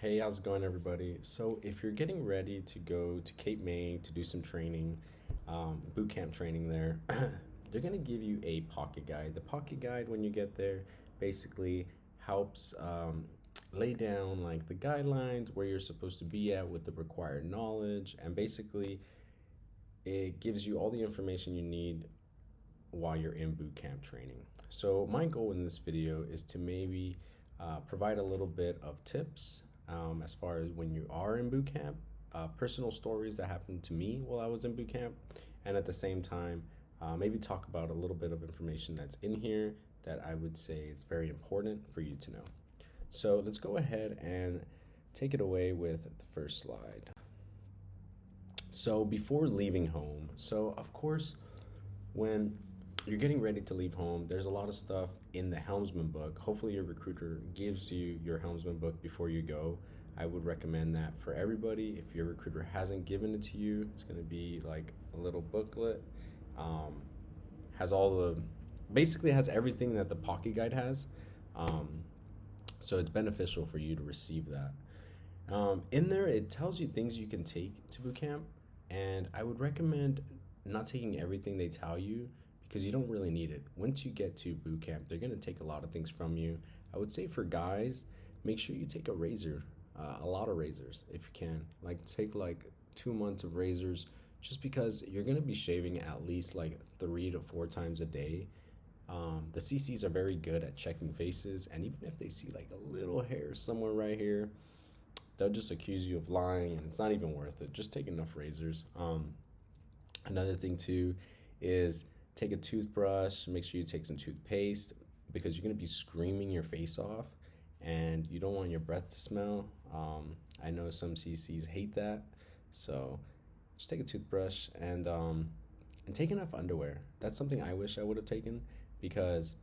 Hey, how's it going, everybody? So, if you're getting ready to go to Cape May to do some training, boot camp training there, they're going to give you a pocket guide. The pocket guide, when you get there, basically helps lay down like the guidelines where you're supposed to be at with the required knowledge, and basically, it gives you all the information you need while you're in boot camp training. So my goal in this video is to maybe provide a little bit of tips as far as when you are in boot camp, personal stories that happened to me while I was in boot camp, and at the same time, maybe talk about a little bit of information that's in here that I would say is very important for you to know. So let's go ahead and take it away with the first slide. So before leaving home, so of course, when you're getting ready to leave home, there's a lot of stuff in the helmsman book. Hopefully your recruiter gives you your helmsman book before you go. I would recommend that for everybody. If your recruiter hasn't given it to you, it's going to be like a little booklet. Has all the, basically has everything that the pocket guide has. So it's beneficial for you to receive that. In there, it tells you things you can take to boot camp, and I would recommend not taking everything they tell you because you don't really need it. Once you get to boot camp, they're gonna take a lot of things from you. I would say for guys, make sure you take a razor, a lot of razors if you can. Like take like 2 months of razors, just because you're gonna be shaving at least like 3 to 4 times a day. The CCs are very good at checking faces, and even if they see like a little hair somewhere right here, they'll just accuse you of lying, and it's not even worth it. Just take enough razors. Another thing too is take a toothbrush. Make sure you take some toothpaste because you're gonna be screaming your face off, and you don't want your breath to smell. I know some CCs hate that, so just take a toothbrush and take enough underwear. That's something I wish I would have taken because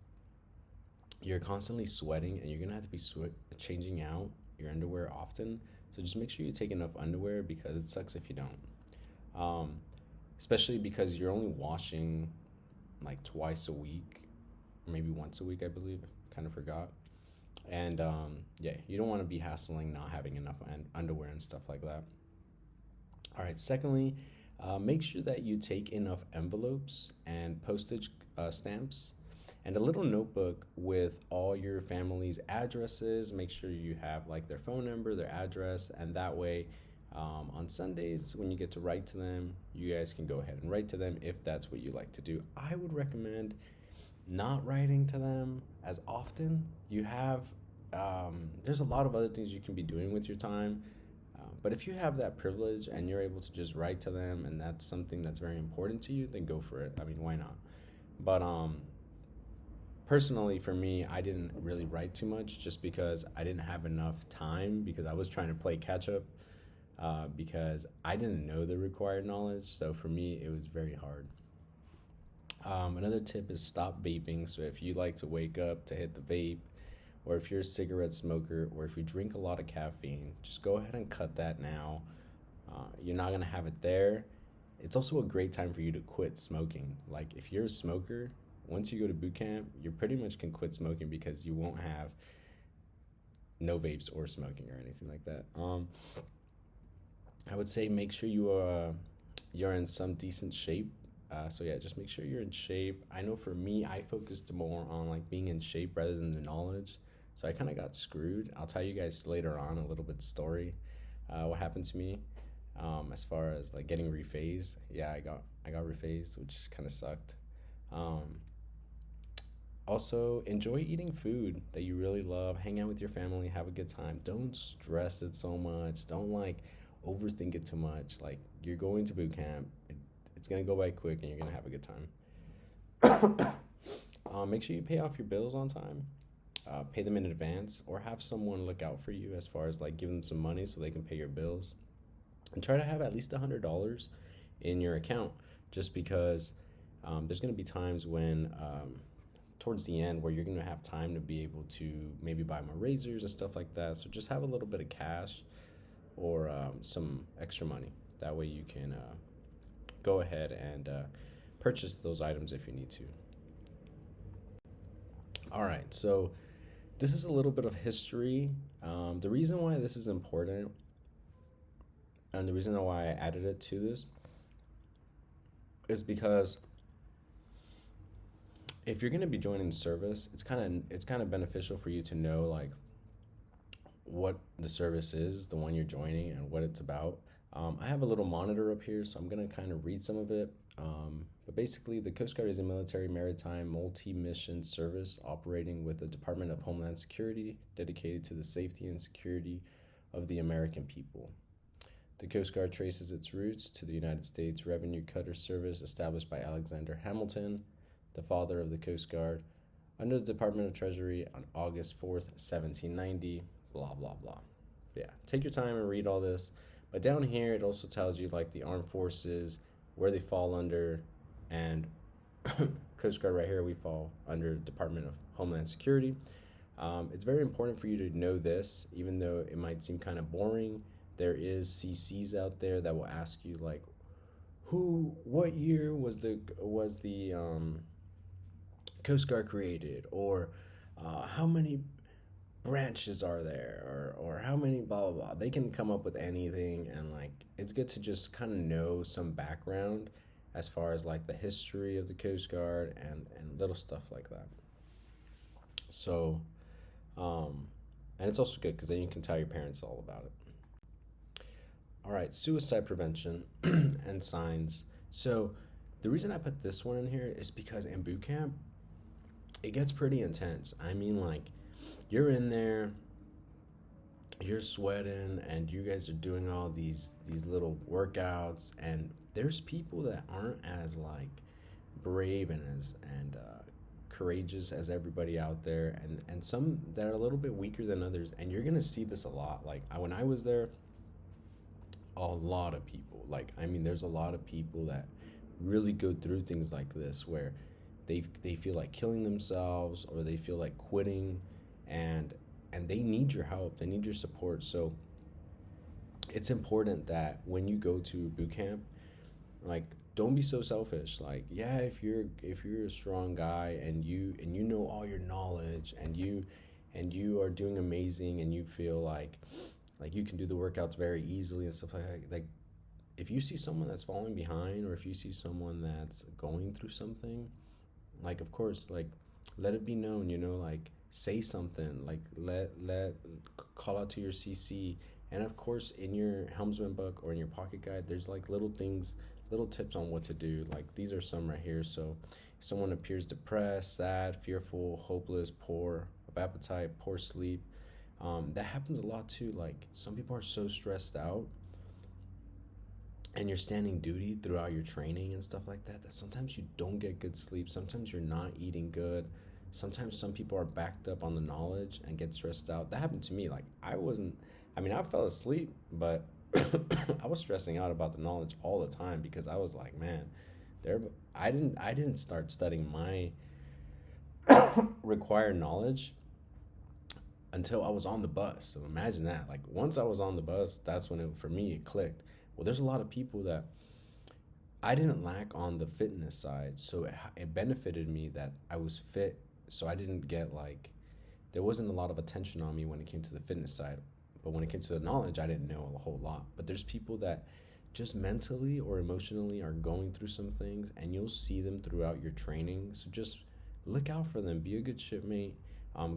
you're constantly sweating and you're gonna have to be changing out your underwear often. So just make sure you take enough underwear because it sucks if you don't. Especially because you're only washing like twice a week, maybe once a week, I believe. Kind of forgot. And yeah, you don't want to be hassling not having enough underwear and stuff like that. All right, secondly, make sure that you take enough envelopes and postage stamps and a little notebook with all your family's addresses. Make sure you have like their phone number, their address, and that way on Sundays when you get to write to them, you guys can go ahead and write to them if that's what you like to do. I would recommend not writing to them as often. You have there's a lot of other things you can be doing with your time, but if you have that privilege and you're able to just write to them and that's something that's very important to you, then go for it. I mean, why not? But personally, for me, I didn't really write too much just because I didn't have enough time because I was trying to play catch up because I didn't know the required knowledge. So for me, it was very hard. Another tip is stop vaping. So if you like to wake up to hit the vape, or if you're a cigarette smoker, or if you drink a lot of caffeine, just go ahead and cut that now. You're not gonna have it there. It's also a great time for you to quit smoking. Like if you're a smoker, once you go to boot camp, you pretty much can quit smoking because you won't have no vapes or smoking or anything like that. I would say make sure you're in some decent shape. So yeah, just make sure you're in shape. I know for me, I focused more on like being in shape rather than the knowledge. So I kind of got screwed. I'll tell you guys later on a little bit story, what happened to me, as far as like getting rephased. Yeah, I got rephased, which kind of sucked. Also, enjoy eating food that you really love. Hang out with your family, have a good time. Don't stress it so much. Don't like overthink it too much. Like you're going to boot camp. It's gonna go by quick and you're gonna have a good time. Make sure you pay off your bills on time. Pay them in advance or have someone look out for you as far as like give them some money so they can pay your bills. And try to have at least $100 in your account just because there's gonna be times when towards the end where you're going to have time to be able to maybe buy more razors and stuff like that. So just have a little bit of cash or some extra money. That way you can go ahead and purchase those items if you need to. All right, so This is a little bit of history. The reason why this is important and the reason why I added it to this is because if you're going to be joining the service, it's kind of beneficial for you to know like what the service is, the one you're joining, and what it's about. I have a little monitor up here, so I'm going to kind of read some of it. But basically, the Coast Guard is a military maritime multi-mission service operating with the Department of Homeland Security, dedicated to the safety and security of the American people. The Coast Guard traces its roots to the United States Revenue Cutter Service, established by Alexander Hamilton, the father of the Coast Guard, under the Department of Treasury on August 4th, 1790, blah, blah, blah. Yeah, take your time and read all this. But down here, it also tells you like the armed forces, where they fall under, and Coast Guard right here, we fall under Department of Homeland Security. It's very important for you to know this, even though it might seem kind of boring. There is CCs out there that will ask you like, what year was the Coast Guard created, or how many branches are there, or how many blah blah blah. They can come up with anything, and like it's good to just kind of know some background as far as like the history of the Coast Guard and little stuff like that. So and it's also good because then you can tell your parents all about it. All right, suicide prevention and signs. So the reason I put this one in here is because in boot camp it gets pretty intense. I mean, like, you're in there, you're sweating, and you guys are doing all these little workouts, and there's people that aren't as like brave and courageous as everybody out there, and some that are a little bit weaker than others, and you're gonna see this a lot. Like when I was there, a lot of people, like, I mean, there's a lot of people that really go through things like this where they feel like killing themselves, or they feel like quitting, and they need your help, they need your support. So it's important that when you go to boot camp, like, don't be so selfish. Like, yeah, if you're a strong guy and you know all your knowledge, and you are doing amazing, and you feel like you can do the workouts very easily and stuff like if you see someone that's falling behind, or if you see someone that's going through something, like, of course, like, let it be known, like, say something, like, call out to your CC. And of course, in your helmsman book or in your pocket guide, there's like little things, little tips on what to do. Like, these are some right here. So if someone appears depressed, sad, fearful, hopeless, poor of appetite, poor sleep, that happens a lot too. Like, some people are so stressed out, and you're standing duty throughout your training and stuff like that, that sometimes you don't get good sleep. Sometimes you're not eating good. Sometimes some people are backed up on the knowledge and get stressed out. That happened to me. Like, I fell asleep, but I was stressing out about the knowledge all the time, because I was like, man, I didn't start studying my required knowledge until I was on the bus. So imagine that. Like, once I was on the bus, that's when for me it clicked. Well, there's a lot of people that I didn't lack on the fitness side, so it benefited me that I was fit. So I didn't get like, there wasn't a lot of attention on me when it came to the fitness side. But when it came to the knowledge, I didn't know a whole lot. But there's people that just mentally or emotionally are going through some things, and you'll see them throughout your training. So just look out for them. Be a good shipmate.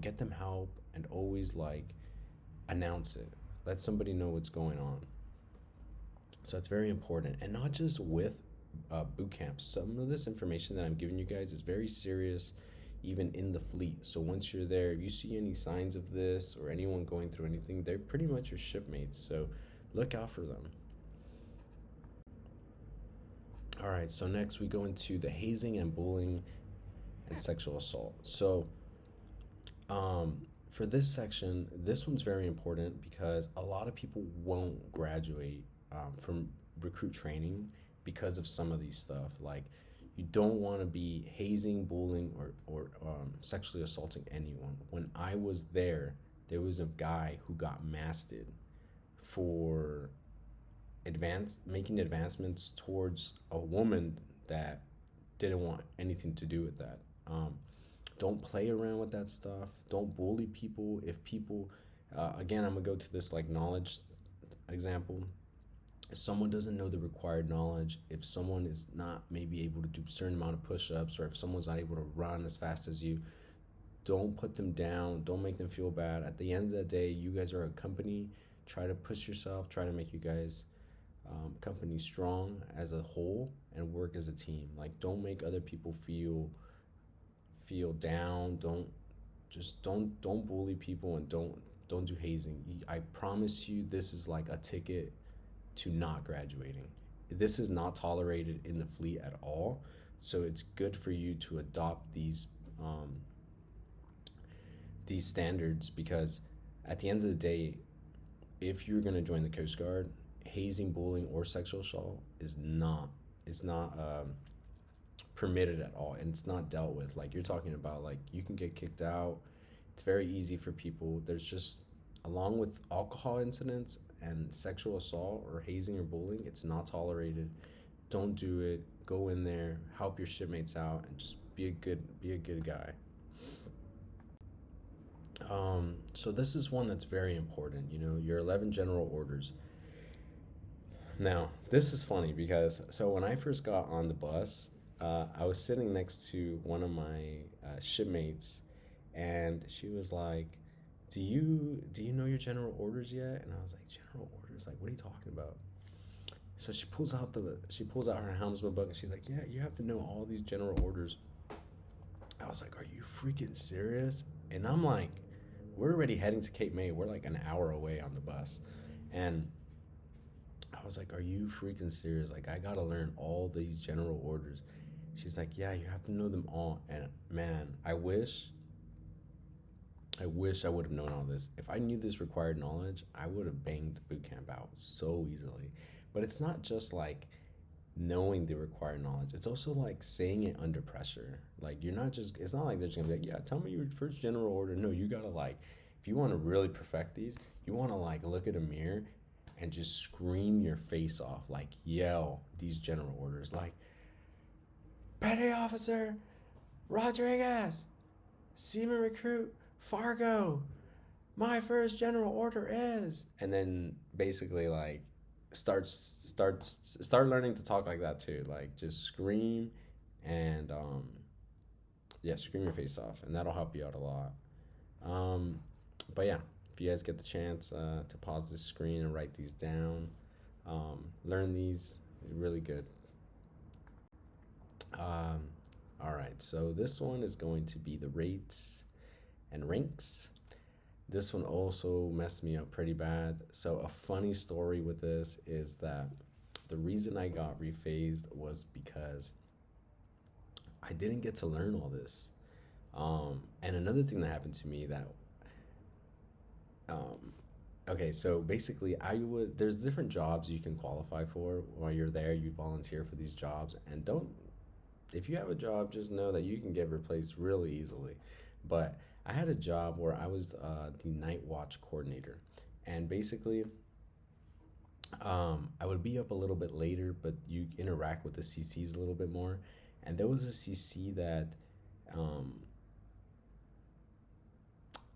Get them help, and always like announce it. Let somebody know what's going on. So it's very important, and not just with boot camps. Some of this information that I'm giving you guys is very serious, even in the fleet. So once you're there, if you see any signs of this or anyone going through anything, they're pretty much your shipmates. So look out for them. All right, so next we go into the hazing and bullying and sexual assault. So for this section, this one's very important because a lot of people won't graduate from recruit training because of some of these stuff. Like, you don't want to be hazing, bullying, or sexually assaulting anyone. When I was there was a guy who got masted for making advancements towards a woman that didn't want anything to do with that. Don't play around with that stuff. Don't bully people. If people, again, I'm gonna go to this like knowledge example. If someone doesn't know the required knowledge, if someone is not maybe able to do a certain amount of push-ups, or if someone's not able to run as fast as you, don't put them down. Don't make them feel bad. At the end of the day, you guys are a company. Try to push yourself. Try to make you guys company strong as a whole and work as a team. Like, don't make other people feel down. Don't bully people, and don't do hazing. I promise you, this is like a ticket to not graduating. This is not tolerated in the fleet at all. So it's good for you to adopt these standards, because at the end of the day, if you're going to join the Coast Guard, hazing, bullying, or sexual assault is not permitted at all, and it's not dealt with. Like, you're talking about, like, you can get kicked out. It's very easy for people. There's just, along with alcohol incidents and sexual assault or hazing or bullying, it's not tolerated. Don't do it. Go in there, help your shipmates out, and just be a good guy. So this is one that's very important. Your 11 general orders. Now, this is funny because, so when I first got on the bus, I was sitting next to one of my shipmates, and she was like, "Do you know your general orders yet?" And I was like, "General orders? Like, what are you talking about?" So she pulls out her helmsman book, and she's like, "Yeah, you have to know all these general orders." I was like, "Are you freaking serious?" And I'm like, we're already heading to Cape May. We're like an hour away on the bus. And I was like, "Are you freaking serious? Like, I gotta learn all these general orders." She's like, "Yeah, you have to know them all." And man, I wish I would have known all this. If I knew this required knowledge, I would have banged boot camp out so easily. But it's not just like knowing the required knowledge. It's also like saying it under pressure. Like, it's not like they're just gonna be like, "Yeah, tell me your first general order." No, you gotta, like, if you want to really perfect these, you want to like look at a mirror and just scream your face off, like yell these general orders, like, "Petty Officer Rodriguez, Seaman Recruit Fargo, my first general order is," and then basically like start learning to talk like that too. Like, just scream, and yeah, scream your face off, and that'll help you out a lot. But yeah, if you guys get the chance to pause this screen and write these down, learn these, really good. All right, so this one is going to be the rates and ranks. This one also messed me up pretty bad. So a funny story with this is that the reason I got rephased was because I didn't get to learn all this. And another thing that happened to me that, okay, so basically there's different jobs you can qualify for while you're there. You volunteer for these jobs, and if you have a job, just know that you can get replaced really easily. But I had a job where I was the night watch coordinator, and basically, I would be up a little bit later, but you interact with the CCs a little bit more. And there was a CC that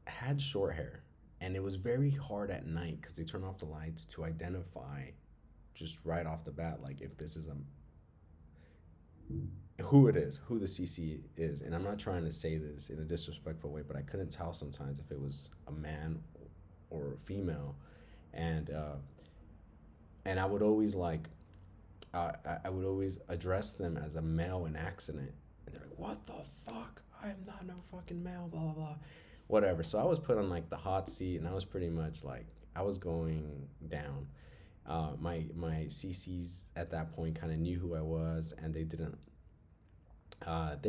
had short hair, and it was very hard at night because they turn off the lights to identify just right off the bat, like, if this is who the CC is. And I'm not trying to say this in a disrespectful way, but I couldn't tell sometimes if it was a man or a female. And I would always I would always address them as a male in accident, and they're like, "What the fuck? I am not no fucking male, blah blah blah," whatever. So I was put on like the hot seat, and I was pretty much like, I was going down. My CCs at that point kind of knew who I was, and they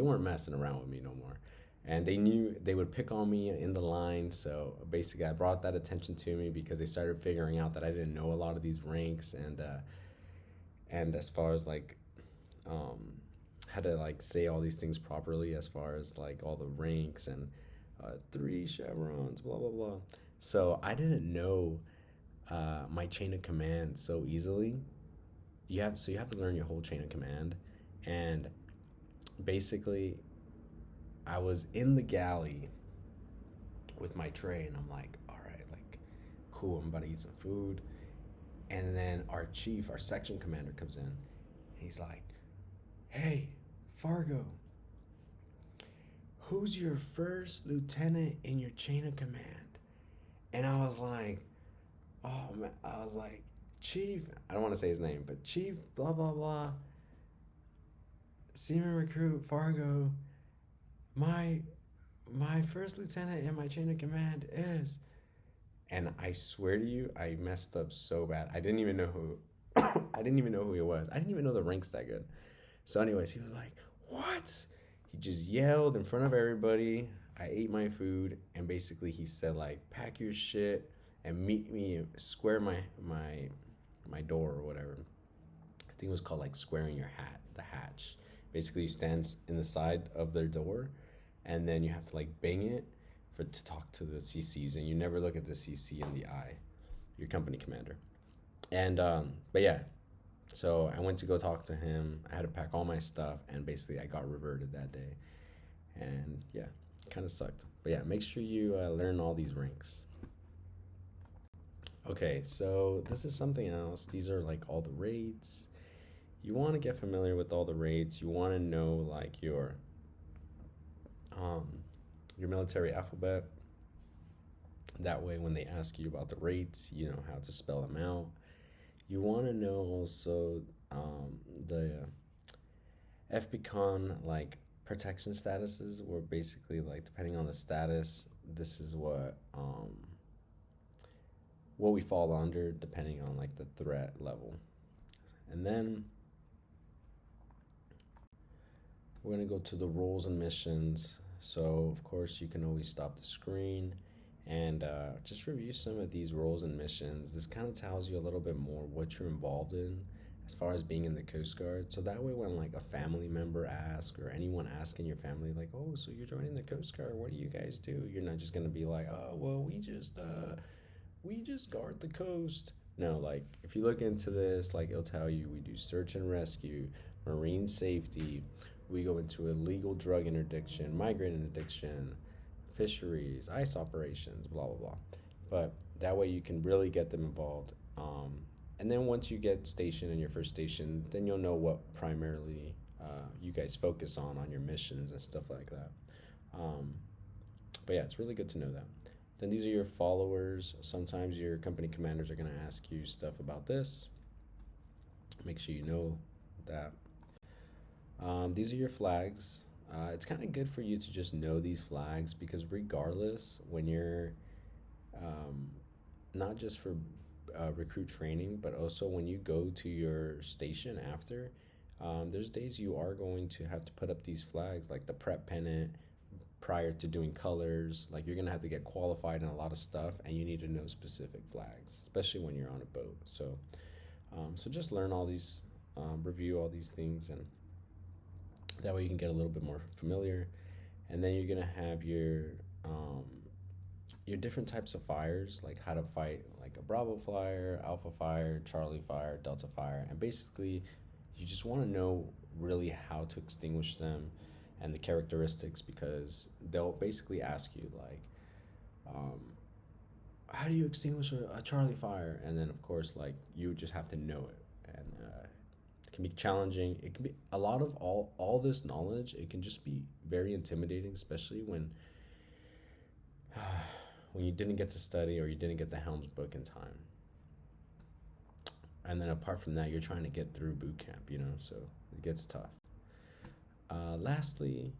weren't messing around with me no more. And they knew they would pick on me in the line. So basically, I brought that attention to me because they started figuring out that I didn't know a lot of these ranks, and as far as like how to like say all these things properly, as far as like all the ranks and 3 chevrons, blah blah blah. So I didn't know my chain of command so easily. You have to learn your whole chain of command, and basically I was in the galley with my tray, and I'm like, all right, like, cool, I'm about to eat some food. And then our chief, our section commander, comes in. And he's like, hey, Fargo, who's your first lieutenant in your chain of command? And I was like, oh man, I was like, Chief, I don't want to say his name, but Chief, blah, blah, blah, Seaman Recruit, Fargo, my first lieutenant in my chain of command is, and I swear to you, I messed up so bad. I didn't even know who, I didn't even know who he was. I didn't even know the ranks that good. So, anyways, he was like, "What?" He just yelled in front of everybody. I ate my food, and basically he said like, "Pack your shit and meet me square my door or whatever." I think it was called like squaring your the hatch. Basically, you stand in the side of their door, and then you have to like bang it to talk to the CCs, and you never look at the CC in the eye, your company commander. And but yeah, so I went to go talk to him. I had to pack all my stuff, and basically I got reverted that day. And yeah, kind of sucked. But yeah, make sure you learn all these ranks. Okay, so this is something else. These are like all the rates. You want to get familiar with all the rates. You want to know like your military alphabet. That way, when they ask you about the rates, you know how to spell them out. You want to know also the FBCon like protection statuses, where basically like depending on the status, this is what we fall under depending on like the threat level. And then we're going to go to the roles and missions. So of course you can always stop the screen and just review some of these roles and missions. This kind of tells you a little bit more what you're involved in as far as being in the Coast Guard. So that way when like a family member asks, or anyone asks in your family like, oh, so you're joining the Coast Guard, what do you guys do? You're not just going to be like, oh, well, we just guard the coast. No, like if you look into this, like it'll tell you we do search and rescue, marine safety, we go into illegal drug interdiction, migrant interdiction, fisheries, ice operations, blah blah blah. But that way you can really get them involved. And then once you get stationed in your first station, then you'll know what primarily you guys focus on your missions and stuff like that. But yeah, it's really good to know that. Then these are your followers. Sometimes your company commanders are going to ask you stuff about this. Make sure you know that. These are your flags. It's kind of good for you to just know these flags, because regardless, when you're not just for recruit training, but also when you go to your station after, there's days you are going to have to put up these flags, like the prep pennant, prior to doing colors. Like you're gonna have to get qualified in a lot of stuff, and you need to know specific flags, especially when you're on a boat. So just learn all these, review all these things, and that way you can get a little bit more familiar. And then you're gonna have your different types of fires, like how to fight like a Bravo fire, Alpha fire, Charlie fire, Delta fire, and basically you just want to know really how to extinguish them and the characteristics, because they'll basically ask you like, how do you extinguish a Charlie fire? And then of course like you just have to know it. And it can be challenging. It can be a lot of all this knowledge. It can just be very intimidating, especially when you didn't get to study, or you didn't get the Helms book in time. And then apart from that, you're trying to get through boot camp, so it gets tough. Lastly,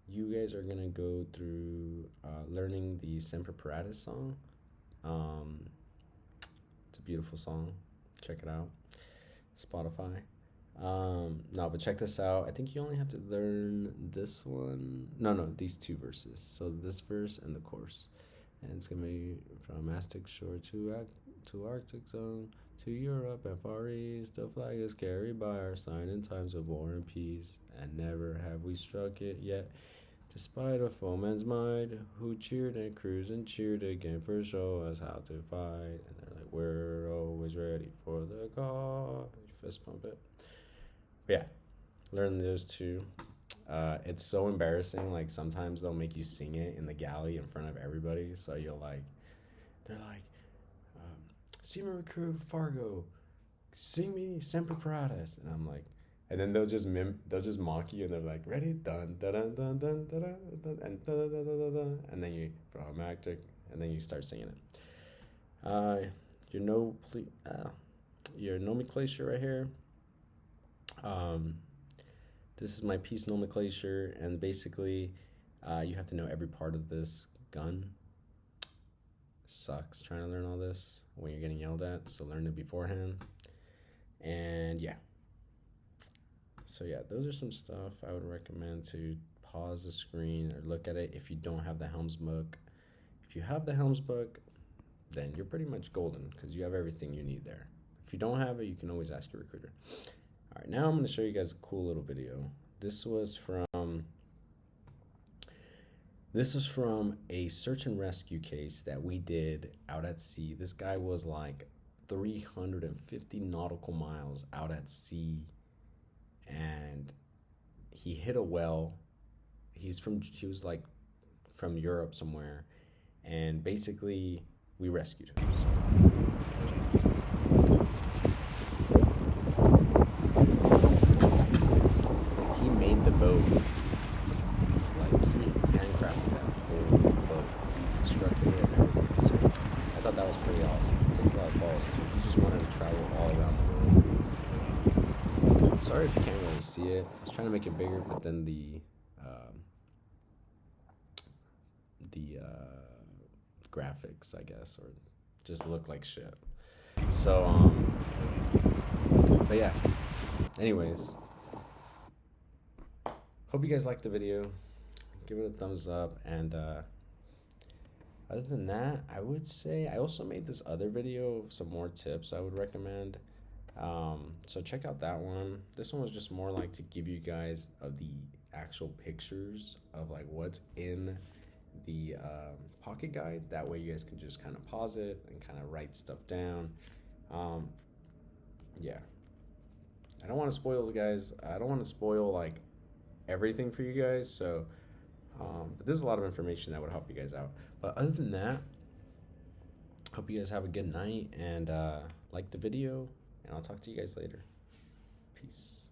you guys are gonna go through learning the Semper Paratus song. It's a beautiful song. Check it out. Spotify. No, but check this out. I think you only have to learn this one. No, these two verses. So this verse and the chorus, and it's gonna be from Aztec Shore to Arctic Zone, to Europe and Far East. The flag is carried by our sign in times of war and peace, and never have we struck it yet, despite a foeman's might, who cheered and cruised and cheered again for show us how to fight. And they're like, we're always ready for the call. You fist pump it. But yeah, learn those two. It's so embarrassing. Like sometimes they'll make you sing it in the galley in front of everybody. So you'll like, they're like, um, Seaman Recruit Fargo, sing me Semper Paratus, and I'm like, and then they'll just mock you, and they're like, ready, dun dun dun dun dun dun dun and dun dun dun dun dun, and then you from actor, and then you start singing it. Your no, your nomenclature right here. Um, this is my piece nomenclature, and basically, you have to know every part of this gun. Sucks trying to learn all this when you're getting yelled at, so learn it beforehand. And yeah. So yeah, those are some stuff I would recommend to pause the screen or look at it if you don't have the Helms book. If you have the Helms book, then you're pretty much golden because you have everything you need there. If you don't have it, you can always ask your recruiter. All right, now I'm going to show you guys a cool little video. This was from a search and rescue case that we did out at sea. This guy was like 350 nautical miles out at sea, and he hit a well. He was like from Europe somewhere, and basically we rescued him. He made the boat. Like he handcrafted that whole boat. He constructed it and everything. So I thought that was pretty awesome. It takes a lot of balls too. He just wanted to travel all around the world. Sorry if you can't really see it. I was trying to make it bigger, but then the graphics, I guess, or just look like shit. So but yeah. Anyways, hope you guys liked the video. Give it a thumbs up, and other than that, I would say I also made this other video of some more tips I would recommend. So check out that one. This one was just more like to give you guys the actual pictures of like what's in the pocket guide. That way you guys can just kind of pause it and kind of write stuff down. Yeah, I don't want to spoil the guys. I don't want to spoil like everything for you guys. So, but this is a lot of information that would help you guys out. But other than that, hope you guys have a good night and like the video. And I'll talk to you guys later. Peace.